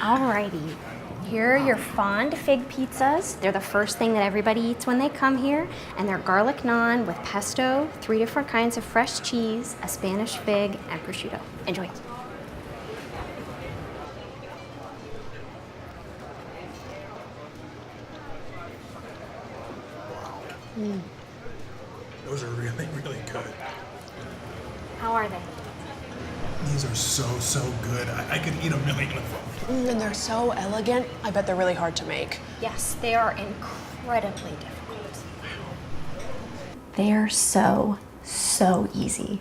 Alrighty, here are your fond fig pizzas. They're the first thing that everybody eats when they come here, and they're garlic naan with pesto, 3 different kinds of fresh cheese, a Spanish fig, and prosciutto. Enjoy. Those are really, really good. How are they? These are so good. I could eat a million of them. And they're so elegant. I bet they're really hard to make. Yes, they are incredibly difficult. They are so easy.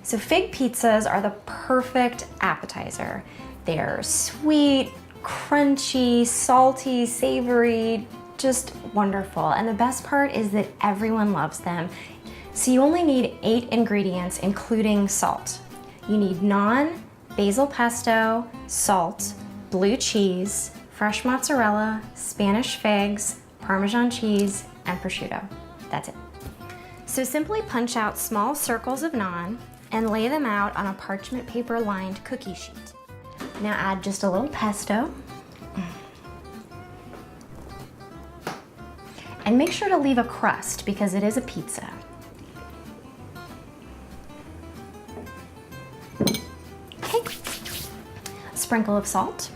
So fig pizzas are the perfect appetizer. They're sweet, crunchy, salty, savory, just wonderful. And the best part is that everyone loves them. So you only need 8 ingredients, including salt. You need naan, basil pesto, salt, blue cheese, fresh mozzarella, Spanish figs, Parmesan cheese, and prosciutto. That's it. So simply punch out small circles of naan and lay them out on a parchment paper lined cookie sheet. Now add just a little pesto. And make sure to leave a crust because it is a pizza. Okay. A sprinkle of salt.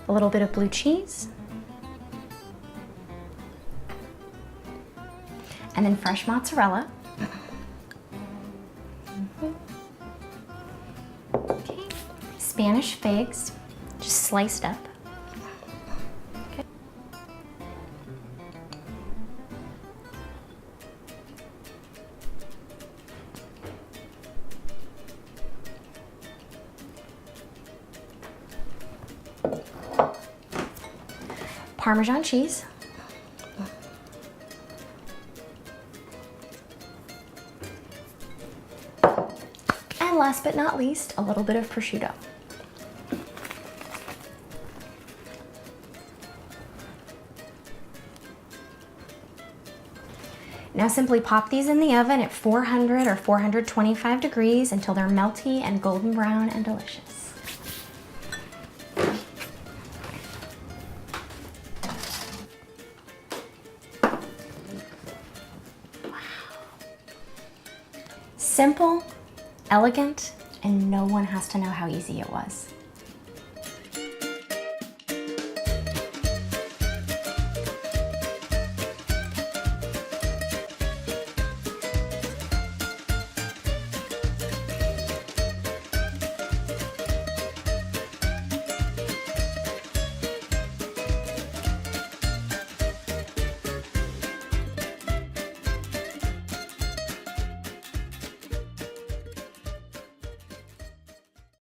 A little bit of blue cheese, and then fresh mozzarella. Okay. Spanish figs, just sliced up. Okay. Parmesan cheese. And last but not least, a little bit of prosciutto. Now simply pop these in the oven at 400 or 425 degrees until they're melty and golden brown and delicious. Simple, elegant, and no one has to know how easy it was.